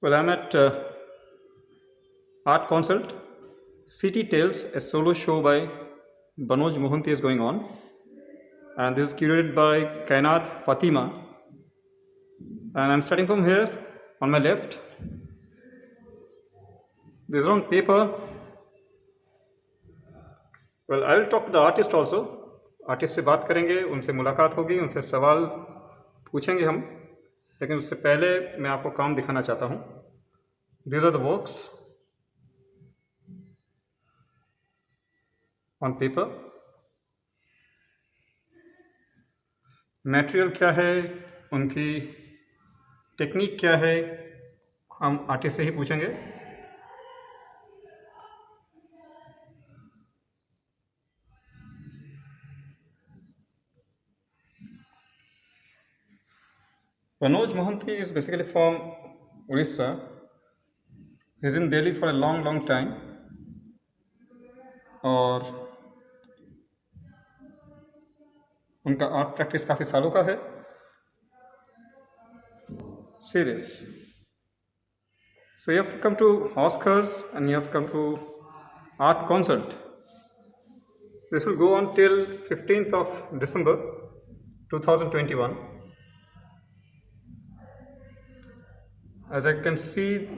Well, I'm at Art Consult. City Tales, a solo show by Banoj Mohanty is going on, and this is curated by Kainat Fatima. And I'm starting from here on my left. This is on paper. Well, I will talk to the artist also. Artist से बात करेंगे, उनसे मुलाकात होगी, उनसे सवाल पूछेंगे हम, लेकिन उससे पहले मैं आपको काम दिखाना चाहता हूँ. These are the works on paper. Material क्या है, उनकी टेक्निक क्या है, हम आर्टिस्ट से ही पूछेंगे. Manoj Mohanty is basically from Orissa. He's in Delhi for a long time. और उनका आर्ट प्रैक्टिस काफ़ी सालों का है. See this. So you have to come to Oscars and you have to come to Art Consult. This will go on till 15th of December 2021. As I can see,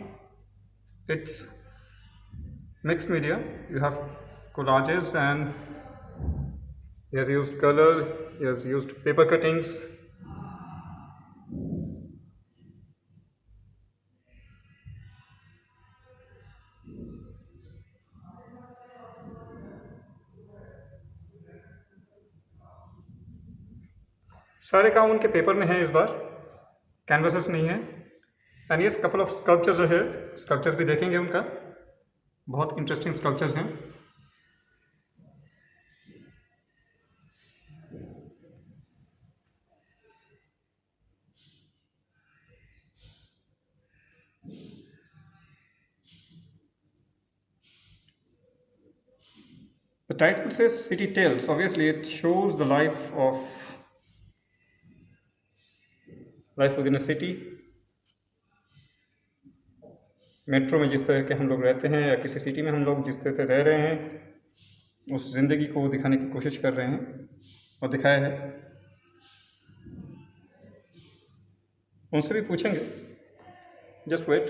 it's mixed media. You have collages and he has used color, he has used paper cuttings. सारे काम उनके paper में हैं इस बार, canvases नहीं है. And yes, couple of sculptures है. Sculptures भी देखेंगे उनका, बहुत इंटरेस्टिंग स्कल्पचर्स हैं. The title says City Tales. Obviously, it shows the life within a city. Metro में जिस तरह के हम लोग रहते हैं या किसी सिटी में हम लोग जिस तरह से रह रहे हैं, उस ज़िंदगी को दिखाने की कोशिश कर रहे हैं और दिखाया है. उनसे भी पूछेंगे. Just wait.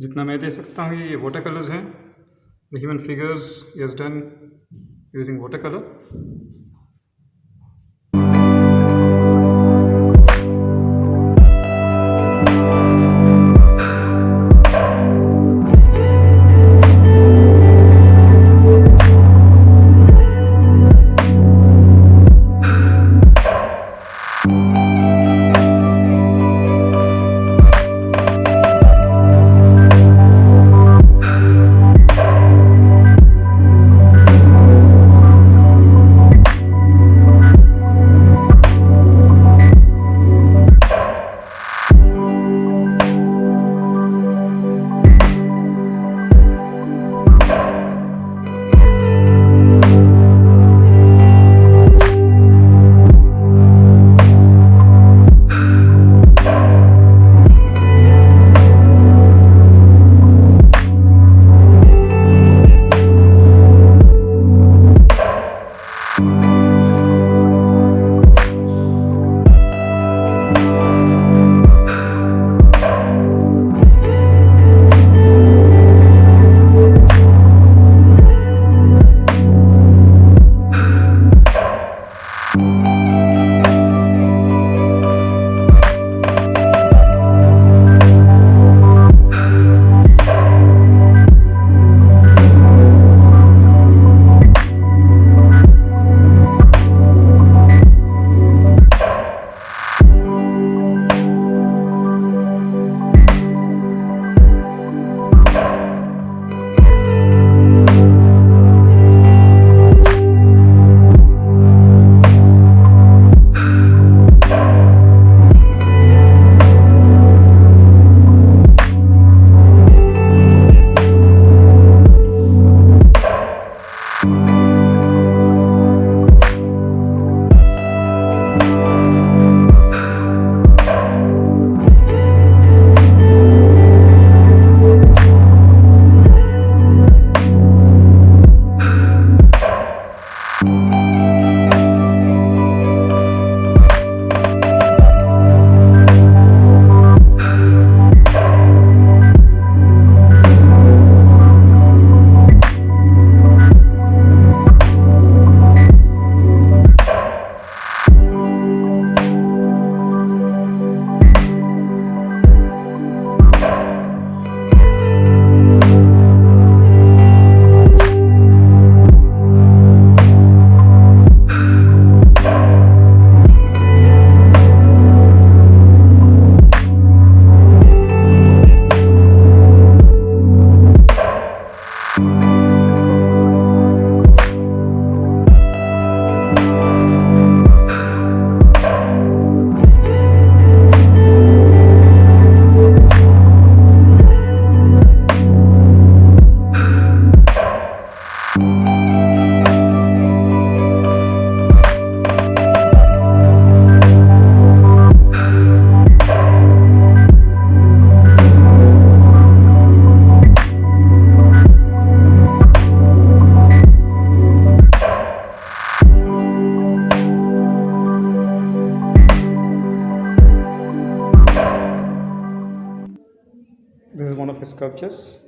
जितना मैं दे सकता हूँ ये वाटर कलर्स हैं. The human figures is done using water colour. This is one of his sculptures.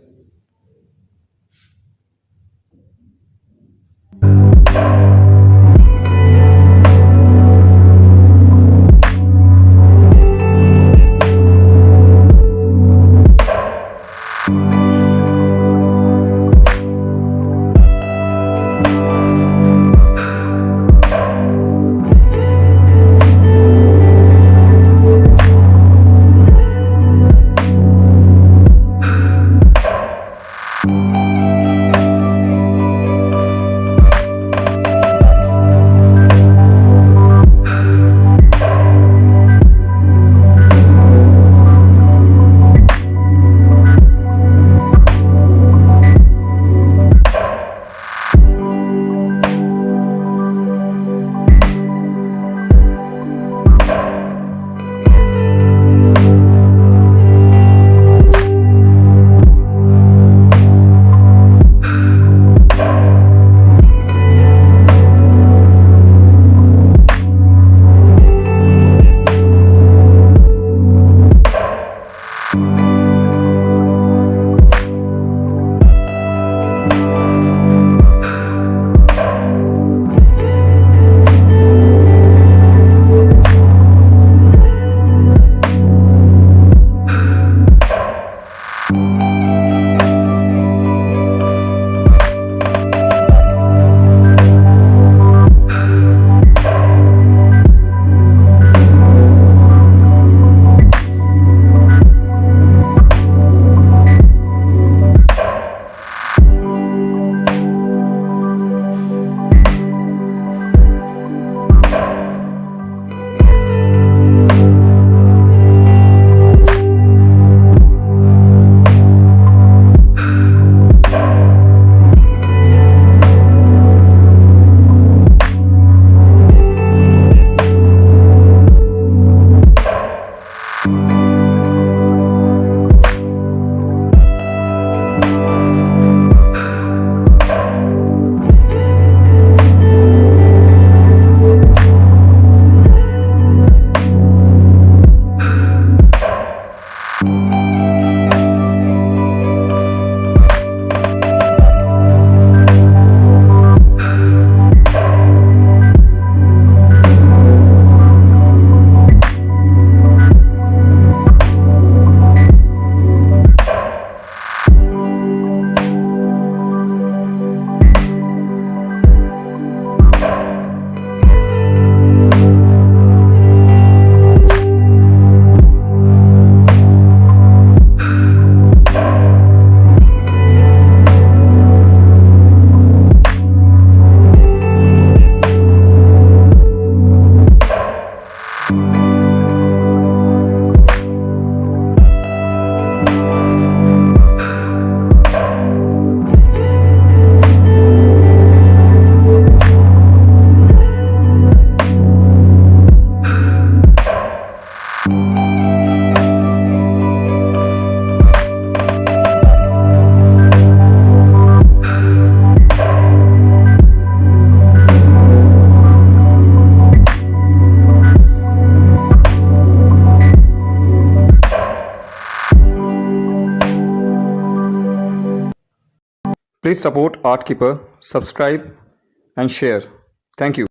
Please support Art Keeper, subscribe and share. Thank you.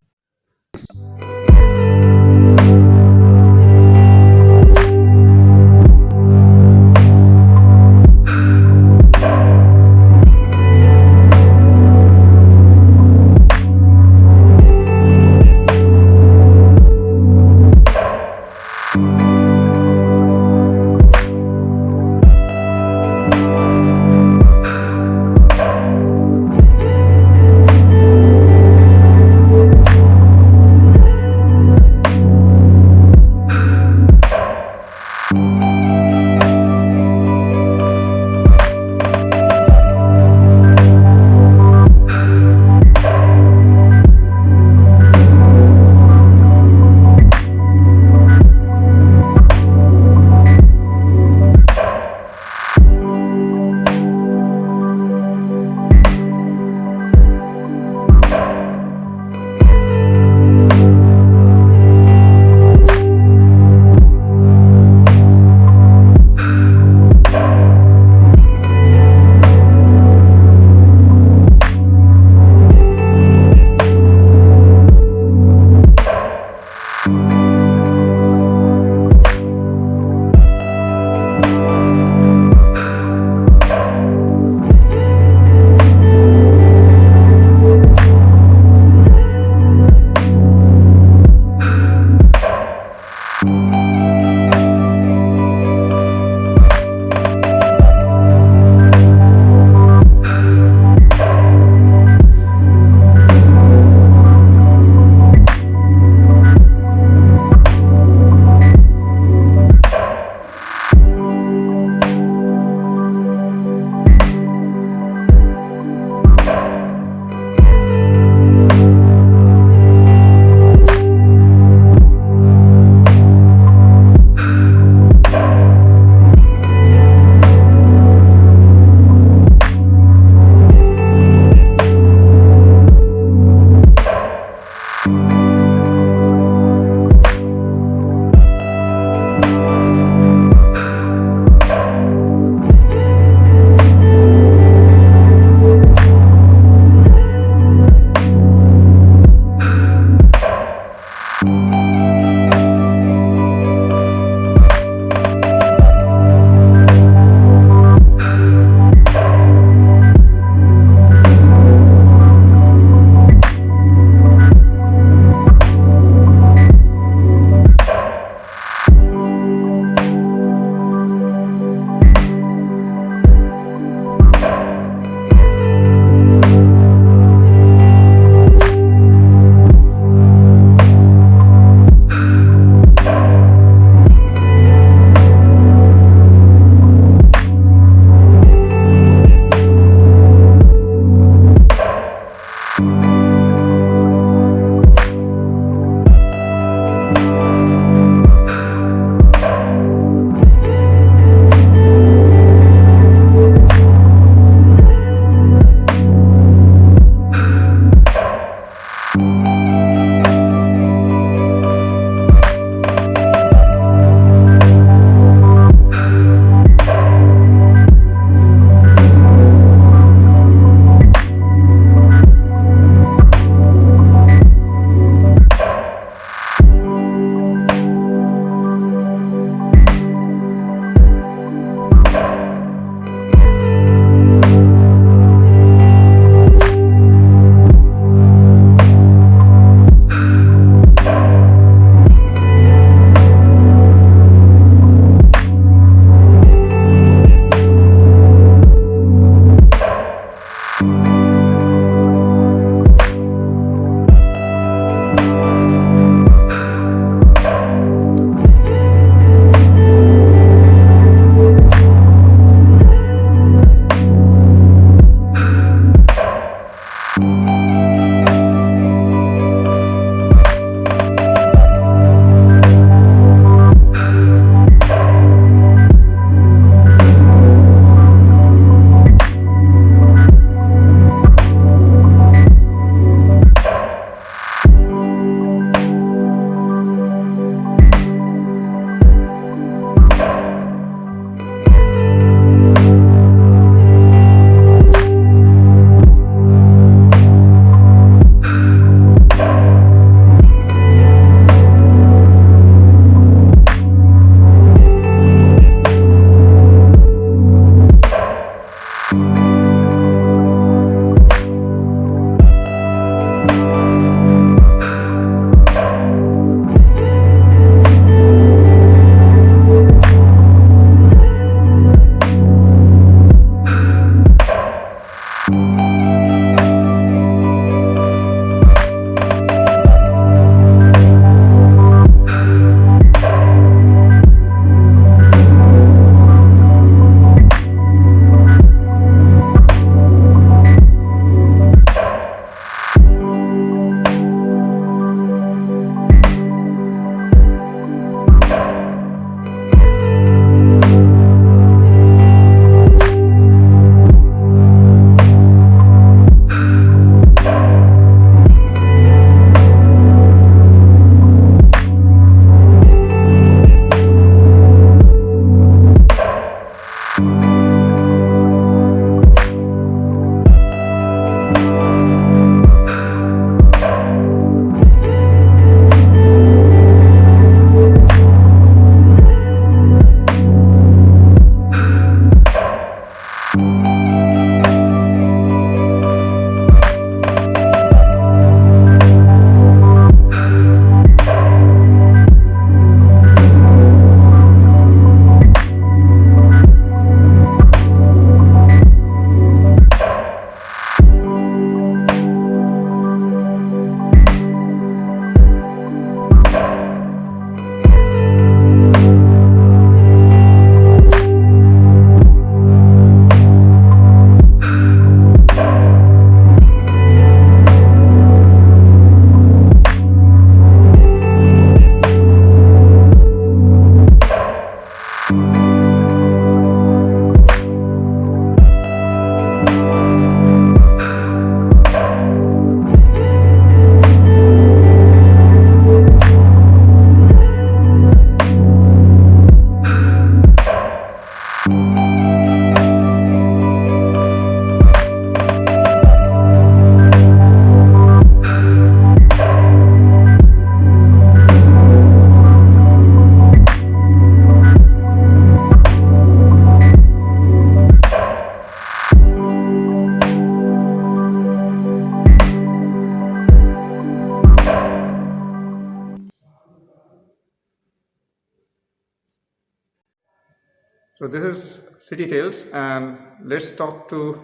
So this is City Tales, and let's talk to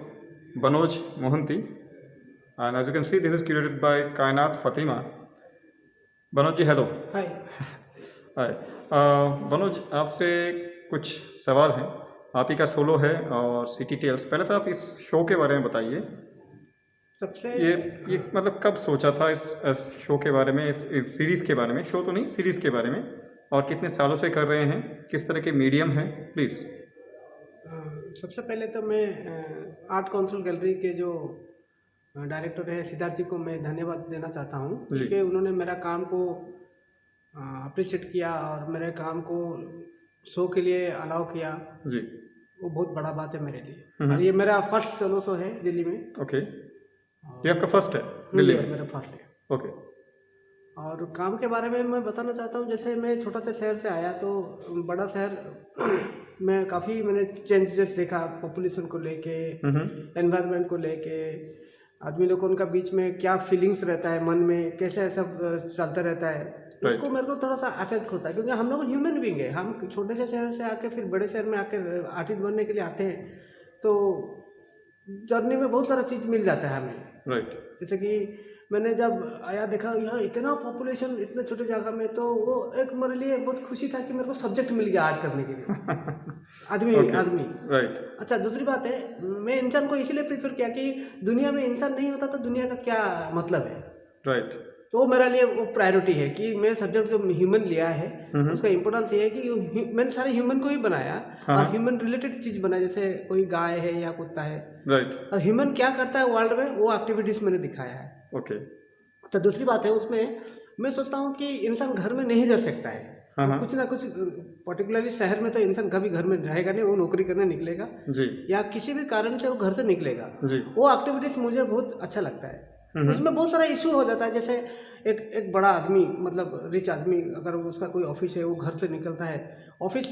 Banoj Mohanty. And as you can see, this is curated by Kainat Fatima. Banoj ji, hello. हाय। हाय। बनोज, आपसे कुछ सवाल हैं। आप ही का solo है और city tales. पहले तो आप इस शो के बारे में बताइए। सबसे ये मतलब कब सोचा था इस शो के बारे में, इस सीरीज़ के बारे में? शो तो नहीं, सीरीज़ के बारे में। और कितने सालों से कर रहे हैं, किस तरह के मीडियम है, प्लीज़। सबसे पहले तो मैं आर्ट काउंसिल गैलरी के जो डायरेक्टर है सिद्धार्थ जी को मैं धन्यवाद देना चाहता हूँ, जी। क्योंकि उन्होंने मेरा काम को अप्रिशिएट किया और मेरे काम को शो के लिए अलाउ किया। जी। वो बहुत बड़ा बात है मेरे लिए। और ये मेरा फर्स्ट सोलो शो है दिल्ली में। ओके। ये आपका फर्स्ट है दिल्ली में? मेरा फर्स्ट है। ओके। और काम के बारे में मैं बताना चाहता हूँ, जैसे मैं छोटा सा शहर से आया तो बड़ा शहर में काफ़ी मैंने चेंजेस देखा, पॉपुलेशन को लेके, एनवायरनमेंट को लेके, आदमी लोगों उनका बीच में क्या फीलिंग्स रहता है मन में, कैसे सब चलता रहता है, उसको मेरे को थोड़ा सा अफेक्ट होता है। क्योंकि हम लोग ह्यूमन बीइंग है, हम छोटे से शहर से आके फिर बड़े शहर में आके आर्टिस्ट बनने के लिए आते हैं, तो जर्नी में बहुत सारा चीज़ मिल जाता है हमें। राइट। जैसे कि मैंने जब आया देखा यहाँ इतना पॉपुलेशन इतने छोटे जगह में, तो वो एक मेरे लिए बहुत खुशी था कि मेरे को सब्जेक्ट मिल गया आर्ट करने के लिए। आदमी राइट। अच्छा, दूसरी बात है, मैं इंसान को इसीलिए प्रीफर किया कि दुनिया में इंसान नहीं होता तो दुनिया का क्या मतलब है। राइट। तो मेरे लिए वो प्रायोरिटी है कि मैं सब्जेक्ट जो ह्यूमन लिया है उसका इम्पोर्टेंस ये है कि मैंने सारे ह्यूमन को ही बनाया और ह्यूमन रिलेटेड चीज़ बनाई, जैसे कोई गाय है या कुत्ता है। राइट। और ह्यूमन क्या करता है वर्ल्ड में, वो एक्टिविटीज़ मैंने दिखाया है। ओके। तो दूसरी बात है, उसमें मैं सोचता हूँ कि इंसान घर में नहीं रह सकता है। तो कुछ ना कुछ, पर्टिकुलरली शहर में तो इंसान कभी घर में रहेगा नहीं, वो नौकरी करने निकलेगा जी, या किसी भी कारण से वो घर से निकलेगा जी। वो एक्टिविटीज़ मुझे बहुत अच्छा लगता है। उसमें बहुत सारा इशू हो जाता है, जैसे एक बड़ा आदमी, मतलब रिच आदमी, अगर उसका कोई ऑफिस है, वो घर से निकलता है, ऑफिस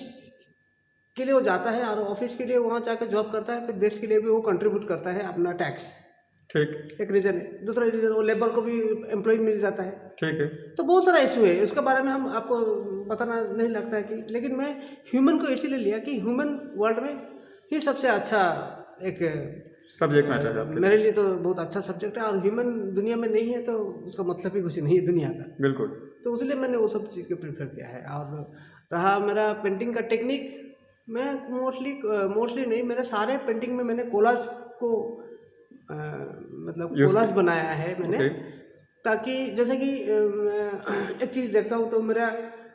के लिए वो जाता है और ऑफिस के लिए वहाँ जाकर जॉब करता है, फिर देश के लिए भी वो कंट्रीब्यूट करता है अपना टैक्स। ठीक। एक रीज़न है। दूसरा रीज़न, वो लेबर को भी एम्प्लॉय मिल जाता है। ठीक है। तो बहुत सारा इशू है, उसके बारे में हम आपको बताना नहीं लगता है कि, लेकिन मैं ह्यूमन को इसीलिए लिया कि ह्यूमन वर्ल्ड में ही सबसे अच्छा एक सब्जेक्ट मैटर है आपके मेरे लिए तो बहुत अच्छा सब्जेक्ट है। और ह्यूमन दुनिया में नहीं है तो उसका मतलब ही कुछ नहीं है दुनिया का। बिल्कुल। तो इसलिए मैंने वो सब चीज़ को प्रेफर किया है। और रहा मेरा पेंटिंग का टेक्निक, मैं मोस्टली नहीं, मेरे सारे पेंटिंग में मैंने कोलाज को मतलब कोलाज बनाया है मैंने। ताकि जैसे कि एक चीज़ देखता हूँ तो मेरा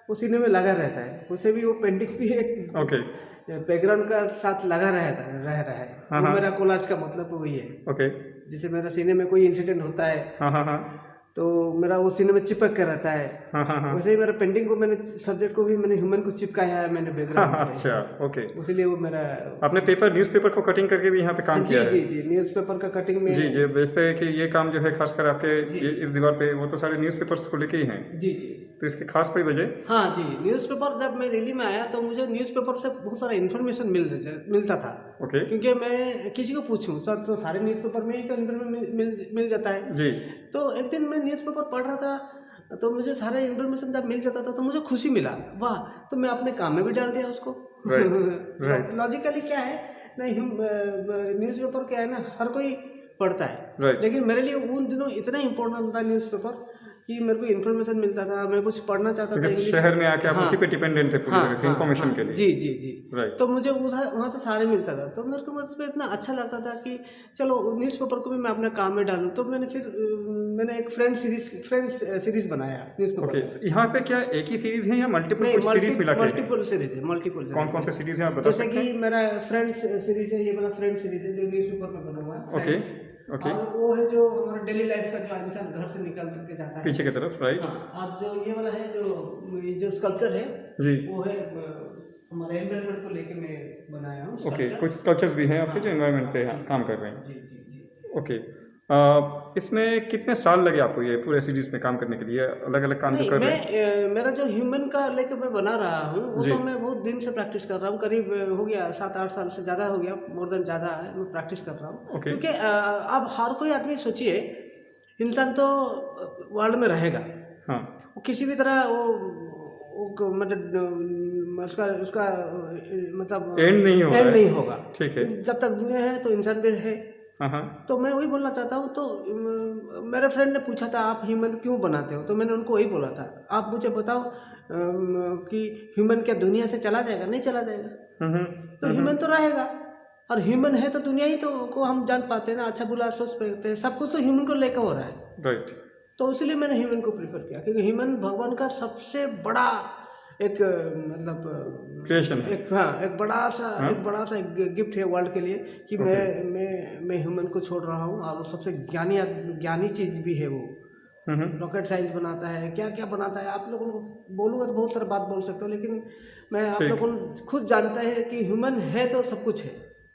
वो सीने में लगा रहता है, उसे भी वो पेंटिंग भी एक बैकग्राउंड का साथ लगा रह रहा है। वो मेरा कोलाज का मतलब वही है। जैसे मेरा सीने में कोई इंसिडेंट होता है तो मेरा वो सीने में चिपक कर रहता है। वैसे ही मेरा पेंटिंग को, मैंने सब्जेक्ट को भी मैंने ह्यूमन को चिपकाया है मैंने बैकग्राउंड से। अच्छा, ओके। उसीलिए वो मेरा, आपने न्यूज़पेपर को कटिंग करके भी यहाँ पे काम किया है? जी, न्यूज़पेपर का कटिंग में। जी, वैसे कि ये काम जो है खासकर आपके इस दीवार पे, वो तो सारे न्यूज़पेपर्स को लेके ही हैं। जी। तो इसकी खास कोई वजह? हाँ जी, न्यूज़पेपर, जब मैं दिल्ली में आया तो मुझे न्यूज़पेपर से बहुत सारा इन्फॉर्मेशन मिलता था। क्योंकि मैं किसी को पूछूं सर तो सारे न्यूज़पेपर में ही तो इन्फॉर्मेशन मिल जाता है जी। तो एक दिन मैं न्यूज़पेपर पढ़ रहा था तो मुझे सारे इन्फॉर्मेशन जब मिल जाता था तो मुझे खुशी मिला, वाह। तो मैं अपने काम में भी डाल दिया उसको। लॉजिकली क्या है ना, न्यूज़पेपर क्या है ना, हर कोई पढ़ता है। लेकिन मेरे लिए उन दिनों इतना इम्पोर्टेंट था न्यूज़पेपर कि मेरे को इन्फॉर्मेशन मिलता था, मैं कुछ पढ़ना चाहता था इंग्लिश। शहर में आके आप उसी पे डिपेंडेंट थे पूरी तरह से इन्फॉर्मेशन के लिए। जी। तो मुझे वहाँ से सारे मिलता था, तो मेरे को इतना अच्छा लगता था कि चलो न्यूज़पेपर को भी मैं अपने काम में डालूं। तो मैंने एक फ्रेंड्स सीरीज बनाया न्यूज़पेपर। यहाँ पे क्या एक ही सीरीज है या मल्टीपल सीरीज मिला के? मल्टीपल सीरीज है, मल्टीपल। कौन से सीरीज है आप बता सकते हैं? जैसे कि मेरा फ्रेंड्स सीरीज है, ये वाला फ्रेंड्स सीरीज है जो न्यूज़पेपर में बना हुआ है। और वो है जो हमारा डेली लाइफ का, जो इंसान घर से निकल के जाता है पीछे की तरफ, राइट। और जो ये वाला है, जो स्कल्पचर है जी, वो है हमारे एनवायरनमेंट को लेके मैं बनाया हूँ। कुछ स्कल्पचर्स भी हैं आपके जो एनवायरनमेंट पे काम कर रहे हैं। जी। इसमें कितने साल लगे आपको ये पूरे सीरीज में काम करने के लिए, अलग अलग काम जो कर रहे हैं? मेरा जो ह्यूमन का लेके मैं बना रहा हूँ वो तो मैं बहुत दिन से प्रैक्टिस कर रहा हूँ, करीब हो गया 7-8 साल से ज़्यादा हो गया, मोर देन ज़्यादा है, मैं प्रैक्टिस कर रहा हूँ। क्योंकि अब हर कोई आदमी, सोचिए इंसान तो वर्ल्ड में रहेगा, वो किसी भी तरह मतलब उसका उसका मतलब एंड नहीं हो रहा एंड है। नहीं होगा। ठीक है। जब तक दुनिया है तो इंसान भी है। हाँ हाँ। तो मैं वही बोलना चाहता हूँ। तो मेरे फ्रेंड ने पूछा था आप ह्यूमन क्यों बनाते हो, तो मैंने उनको वही बोला था आप मुझे बताओ कि ह्यूमन क्या दुनिया से चला जाएगा? नहीं चला जाएगा। तो ह्यूमन तो रहेगा, और ह्यूमन है तो दुनिया ही तो को हम जान पाते हैं ना, अच्छा बुरा सोच पाते हैं, सब कुछ तो ह्यूमन को लेकर हो रहा है। राइट। तो इसलिए मैंने ह्यूमन को प्रीफर किया, क्योंकि ह्यूमन भगवान का सबसे बड़ा एक मतलब क्रिएशन है। एक हाँ एक बड़ा सा एक गिफ्ट है वर्ल्ड के लिए कि मैं ह्यूमन को छोड़ रहा हूँ। और वो सबसे ज्ञानी चीज़ भी है वो। रॉकेट साइंस बनाता है, क्या क्या बनाता है, आप लोगों को बोलूँगा तो बहुत सारा बात बोल सकता हूँ, लेकिन मैं आप ठीक। लोगों को खुद जानता है कि ह्यूमन है तो सब कुछ है।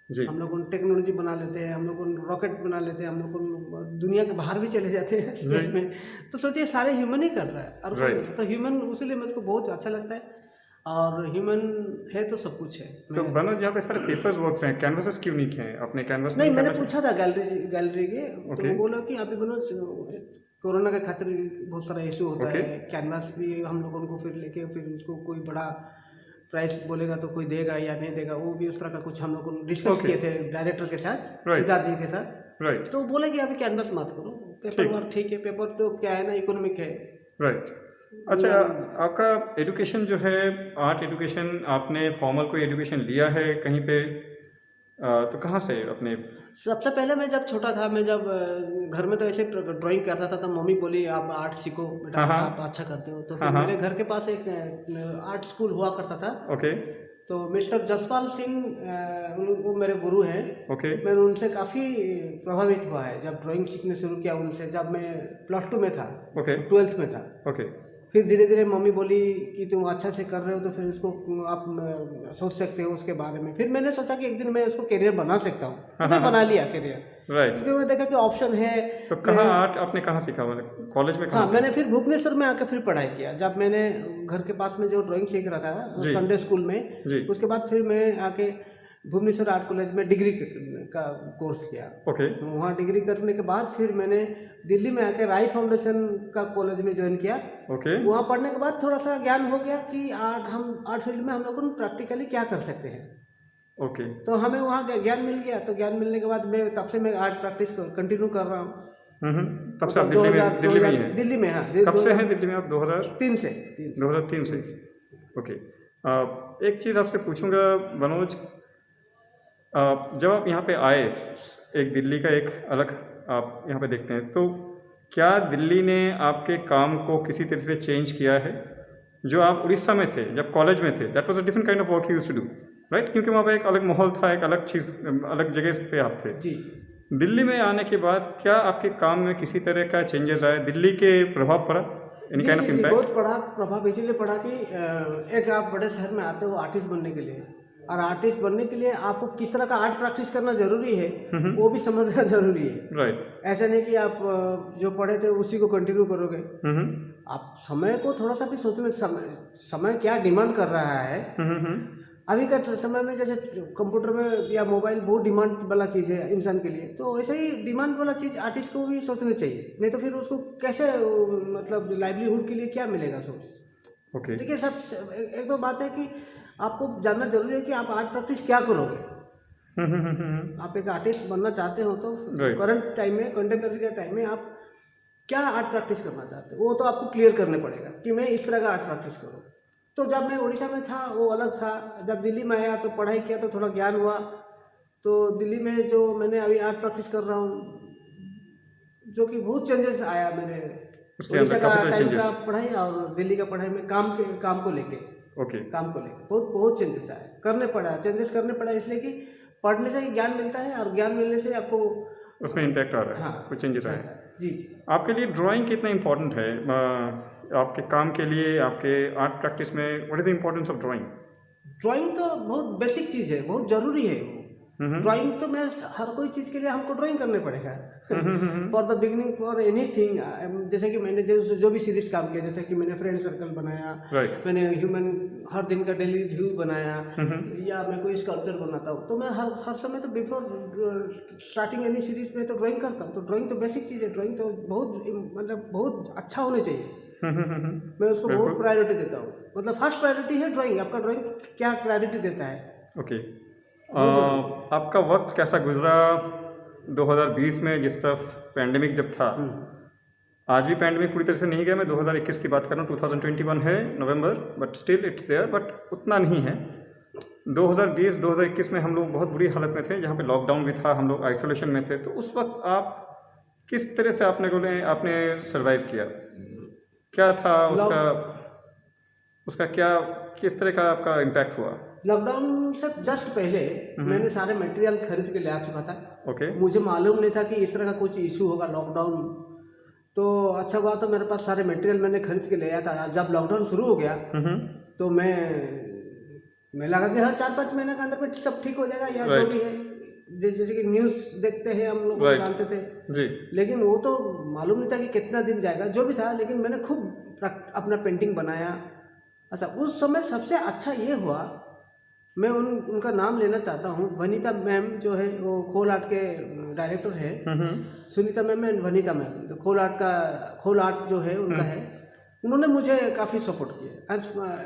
जी। हम लोग टेक्नोलॉजी बना लेते हैं, हम लोग रॉकेट बना लेते हैं, हम लोग दुनिया के बाहर भी चले जाते हैं स्पेस में। तो सोचिए सारे ह्यूमन ही कर रहा है, और Right. तो ह्यूमन इसलिए मुझको बहुत अच्छा लगता है, और ह्यूमन है तो सब कुछ है। तो बनोज यहाँ पे सारे पेपर्स वर्क्स हैं, कैनवासेस क्यों नहीं हैं? अपने कैनवास नहीं, मैंने canvas- पूछा था गैलरी के, तो Okay. वो बोला कि अभी बनोज कोरोना के खातिर बहुत सारा इशू होता Okay. है, कैनवास भी हम लोगों को फिर लेके फिर उसको कोई बड़ा प्राइस बोलेगा तो कोई देगा या नहीं देगा, वो भी उस तरह का कुछ हम लोग डिस्कस Okay. किए थे डायरेक्टर के साथ, Right. सिद्धार्थ जी के साथ। राइट। तो बोले कि अभी कैनवास मत करो, पेपर वर्क ठीक है, पेपर तो क्या है ना इकोनॉमिक है। राइट। अच्छा, आपका एजुकेशन जो है, आर्ट एजुकेशन, आपने फॉर्मल कोई एजुकेशन लिया है कहीं पे? तो कहाँ से अपने? सबसे पहले मैं जब छोटा था, मैं जब घर में तो ऐसे ड्राइंग करता था, तब मम्मी बोली आप आर्ट सीखो बेटा, हाँ। आप अच्छा करते हो। तो फिर मेरे घर के पास एक आर्ट स्कूल हुआ करता था। ओके। तो मिस्टर जसपाल सिंह वो मेरे गुरु हैं। ओके। मैंने उनसे काफ़ी प्रभावित हुआ है, जब ड्राइंग सीखने शुरू किया उनसे, जब मैं +2 में था, ओके। 12th में था। ओके। फिर धीरे धीरे मम्मी बोली कि तुम अच्छा से कर रहे हो तो फिर उसको आप सोच सकते हो उसके बारे में। फिर मैंने सोचा कि एक दिन मैं उसको करियर बना सकता हूँ, तो मैं बना लिया करियर। राइट। क्योंकि मैं देखा कि ऑप्शन है। तो कहाँ आर्ट आपने कहाँ सीखा, मतलब कॉलेज में? हाँ, मैंने फिर भुवनेश्वर में आकर फिर पढ़ाई किया, जब मैंने घर के पास में जो ड्राइंग सीख रहा था संडे स्कूल में। जी। उसके बाद फिर मैं आके भुवनेश्वर आर्ट कॉलेज में डिग्री का कोर्स किया। ओके। वहाँ डिग्री करने के बाद फिर मैंने दिल्ली में आके राय फाउंडेशन का कॉलेज में ज्वाइन किया। ओके। वहाँ पढ़ने के बाद थोड़ा सा ज्ञान हो गया कि आर्ट फील्ड में हम लोग प्रैक्टिकली क्या कर सकते हैं। ओके। तो हमें वहाँ ज्ञान मिल गया। तो ज्ञान मिलने के बाद मैं तब से मैं आर्ट प्रैक्टिस कंटिन्यू कर रहा हूँ। तब से आप दिल्ली में ही हैं? दिल्ली में, हाँ। कब से हैं दिल्ली में आप? 2003 से। 2003 से। ओके। एक चीज़ आपसे पूछूंगा मनोज, जब आप यहाँ पे आए, एक दिल्ली का एक अलग आप यहाँ पे देखते हैं, तो क्या दिल्ली ने आपके काम को किसी तरह से चेंज किया है? जो आप उड़ीसा में थे, जब कॉलेज में थे, that was a different kind of work you used to do, right? क्योंकि वहाँ पे एक अलग माहौल था, एक अलग चीज़, अलग जगह पे आप थे। जी। दिल्ली में आने के बाद क्या आपके काम में किसी तरह का चेंजेस आए? दिल्ली के प्रभाव पड़ा? Any kind of ji, impact? बहुत बड़ा प्रभाव इसलिए पड़ा कि एक आप बड़े शहर में आते हो आर्टिस्ट बनने के लिए, और आर्टिस्ट बनने के लिए आपको किस तरह का आर्ट प्रैक्टिस करना जरूरी है वो भी समझना जरूरी है। राइट। ऐसा नहीं कि आप जो पढ़े थे उसी को कंटिन्यू करोगे। आप समय को थोड़ा सा भी सोचने, समय क्या डिमांड कर रहा है। अभी का समय में जैसे कंप्यूटर में या मोबाइल बहुत डिमांड वाला चीज़ है इंसान के लिए, तो वैसे ही डिमांड वाला चीज़ आर्टिस्ट को भी सोचना चाहिए, नहीं तो फिर उसको कैसे मतलब लाइवलीहुड के लिए क्या मिलेगा सोर्स। ओके। देखिए सब एक तो बात है कि आपको जानना जरूरी है कि आप आर्ट प्रैक्टिस क्या करोगे। आप एक आर्टिस्ट बनना चाहते हो तो करंट टाइम में, कंटेम्प्रेरी के टाइम में आप क्या आर्ट प्रैक्टिस करना चाहते हो, वो तो आपको क्लियर करने पड़ेगा कि मैं इस तरह का आर्ट प्रैक्टिस करूँ। तो जब मैं उड़ीसा में था वो अलग था, जब दिल्ली में आया तो पढ़ाई किया तो थोड़ा ज्ञान हुआ। तो दिल्ली में जो मैंने अभी आर्ट प्रैक्टिस कर रहा हूँ, जो कि बहुत चेंजेस आया मेरे उड़ीसा का टाइम का पढ़ाई और दिल्ली का पढ़ाई में, काम को लेके। काम को लेके बहुत चेंजेस आए, चेंजेस करने पड़ा इसलिए कि पढ़ने से ही ज्ञान मिलता है, और ज्ञान मिलने से आपको उसमें इम्पैक्ट आ रहा है। हाँ, कुछ चेंजेस आए। जी। आपके लिए ड्राइंग कितना इम्पोर्टेंट है आपके काम के लिए, आपके आर्ट प्रैक्टिस में? What is the importance of drawing? Drawing तो बहुत बेसिक चीज़ है, बहुत ज़रूरी है वो। ड्राइंग तो मैं हर कोई चीज़ के लिए हमको ड्राइंग करने पड़ेगा for the beginning, for anything. जैसे कि मैंने जो भी सीरीज काम किया, जैसे कि मैंने फ्रेंड सर्कल बनाया, मैंने ह्यूमन हर दिन का डेली व्यू बनाया, या मैं कोई स्कल्पचर बनाता हूँ, तो मैं हर समय तो बिफोर स्टार्टिंग एनी सीरीज में तो ड्राइंग करता हूँ। तो ड्राइंग तो बेसिक चीज़ है, ड्राइंग तो बहुत मतलब बहुत अच्छा होना चाहिए। मैं उसको बहुत प्रायोरिटी देता हूँ। मतलब फर्स्ट प्रायोरिटी है ड्राइंग। आपका ड्राइंग क्या क्लैरिटी देता है। ओके। आपका वक्त कैसा गुजरा 2020 में, जिस तरफ पैंडेमिक जब था? आज भी पैंडेमिक पूरी तरह से नहीं गया, मैं 2021 की बात कर रहा हूँ। 2021 है नवंबर, but still it's there, but उतना नहीं है। 2020-2021 में हम लोग बहुत बुरी हालत में थे, जहाँ पे लॉकडाउन भी था, हम लोग आइसोलेशन में थे। तो उस वक्त आप किस तरह से आपने सर्वाइव किया? क्या था उसका क्या, किस तरह का आपका इम्पैक्ट हुआ? लॉकडाउन से जस्ट पहले मैंने सारे मटेरियल खरीद के ले आ चुका था। ओके। मुझे मालूम नहीं था कि इस तरह का कुछ इशू होगा लॉकडाउन। तो अच्छा हुआ तो मेरे पास सारे मटेरियल मैंने खरीद के ले आया था। जब लॉकडाउन शुरू हो गया तो मैं लगा कि हाँ 4-5 महीने के अंदर में सब ठीक हो जाएगा या जो भी है। जैसे कि न्यूज़ देखते हैं हम लोग जानते थे जी। लेकिन वो तो मालूम नहीं था कि कितना दिन जाएगा, जो भी था। लेकिन मैंने खूब अपना पेंटिंग बनाया। अच्छा, उस समय सबसे अच्छा ये हुआ, मैं उनका नाम लेना चाहता हूँ। वनीता मैम जो है वो खोल आर्ट के डायरेक्टर है। Sunita ma'am and Vanita ma'am, तो खोल आर्ट जो है उनका है। उन्होंने मुझे काफ़ी सपोर्ट किया।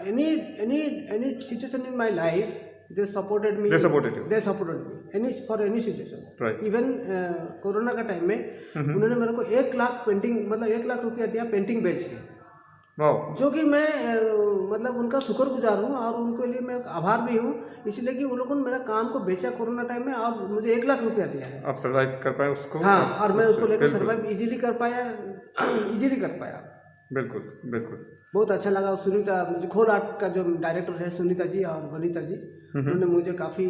Any situation in my life they supported me any situation, right. even corona का टाइम में उन्होंने मेरे को 1 लाख पेंटिंग, मतलब 1 लाख रुपया दिया पेंटिंग बेच के। जो कि मैं मतलब उनका शुक्रगुजार हूँ और उनके लिए मैं आभार भी हूँ, इसलिए कि उन लोगों ने मेरा काम को बेचा कोरोना टाइम में और मुझे 1 लाख रुपया दिया है। आप सर्वाइव कर पाए उसको? हाँ, और मैं उसको लेकर सर्वाइव इजीली कर पाया। बिल्कुल बिल्कुल, बहुत अच्छा लगा। सुनीता, मुझे खोल आर्ट का जो डायरेक्टर है सुनीता जी और वनीता जी, उन्होंने मुझे काफ़ी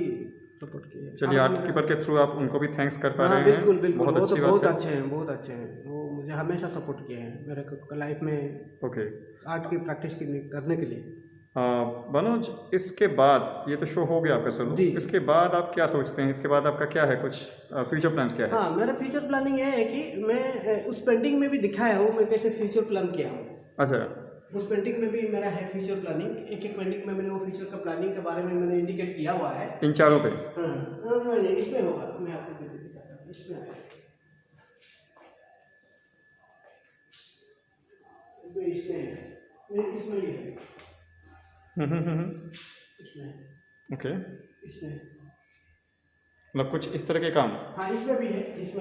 सपोर्ट किया। चलिए, आर्ट कीपर के थ्रू आप उनको भी थैंक्स कर पा रहे हैं। बिल्कुल बिल्कुल, वो तो बहुत अच्छे हैं। वो मुझे हमेशा सपोर्ट किए हैं मेरे लाइफ में। ओके। आर्ट की प्रैक्टिस करने के लिए। मनोज, इसके बाद ये तो शो हो गया आपका सलो, इसके बाद आप क्या सोचते हैं? इसके बाद आपका क्या है, कुछ फ्यूचर प्लान्स क्या है? हाँ, मेरा फ्यूचर प्लानिंग ये है कि मैं उस पेंटिंग में भी दिखाया हूँ मैं कैसे फ्यूचर प्लान किया हूँ। अच्छा। उस पेंटिंग में भी मेरा है फ्यूचर प्लानिंग। एक पेंटिंग में मैंने वो फ्यूचर का प्लानिंग के बारे में मैंने इंडिकेट किया हुआ है। इन चारों पे? हाँ, इसमें होगा। मैं आपको दिखाता हूँ। इसमें ही है। ओके। इसमें मतलब कुछ इस तरह के काम? हाँ, इसमें भी है। ये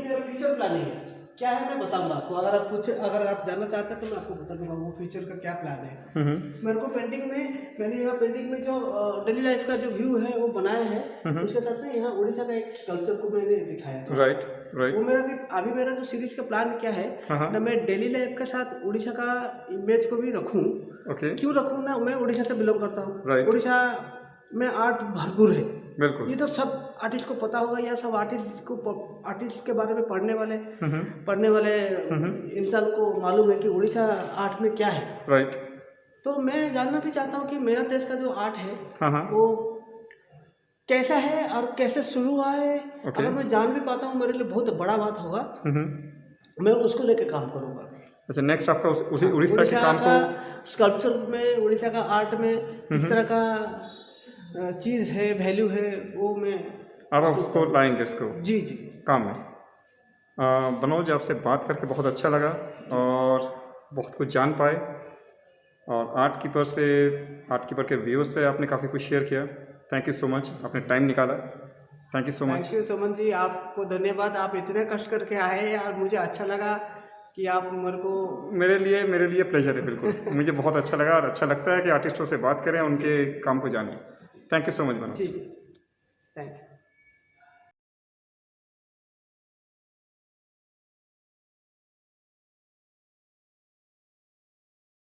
मेरा फ्यूचर प्लानिंग है। क्या है मैं बताऊंगा आपको। अगर आप जानना चाहते हैं तो मैं आपको बता दूंगा वो फ्यूचर का क्या प्लान है। मेरे को मैंने यहाँ पेंटिंग में जो डेली लाइफ का जो व्यू है वो बनाया है। उसके साथ में यहाँ उड़ीसा का एक स्कल्पचर को मैंने दिखाया था। राइट। वो मेरा जो सीरीज का प्लान क्या है ना, मैं डेली लाइफ के साथ उड़ीसा का इमेज को भी रखूँ। क्यों रखूँ ना, मैं उड़ीसा से बिलोंग करता हूँ। उड़ीसा में आर्ट भरपूर है। बिल्कुल, ये तो सब आर्टिस्ट को पता होगा, या सब आर्टिस्ट के बारे में पढ़ने वाले इंसान को मालूम है कि उड़ीसा आर्ट में क्या है। राइट। तो मैं जानना भी चाहता हूँ कि मेरा देश का जो आर्ट है वो कैसा है और कैसे शुरू हुआ है। अगर मैं जान भी पाता हूँ मेरे लिए बहुत बड़ा बात होगा। मैं उसको लेके काम करूँगा। अच्छा, नेक्स्ट आपका उसी उड़ीसा के काम को स्कल्पचर में, उड़ीसा का आर्ट में किस तरह का चीज़ है, वैल्यू है, वो मैं आप उसको लाएंगे इसको जी काम में। मनोज, आपसे बात करके बहुत अच्छा लगा और बहुत कुछ जान पाए। और आर्ट कीपर के व्यूज़ से आपने काफ़ी कुछ शेयर किया। थैंक यू सो मच, आपने टाइम निकाला। Thank you so much. Thank you so much जी, आपको धन्यवाद। आप इतने कष्ट करके आए यार, मुझे अच्छा लगा कि आप मेरे लिए प्लेजर है। बिल्कुल मुझे बहुत अच्छा लगा और अच्छा लगता है कि आर्टिस्टों से बात करें, उनके काम को जानें। Thank you so much Manoj. Thank you.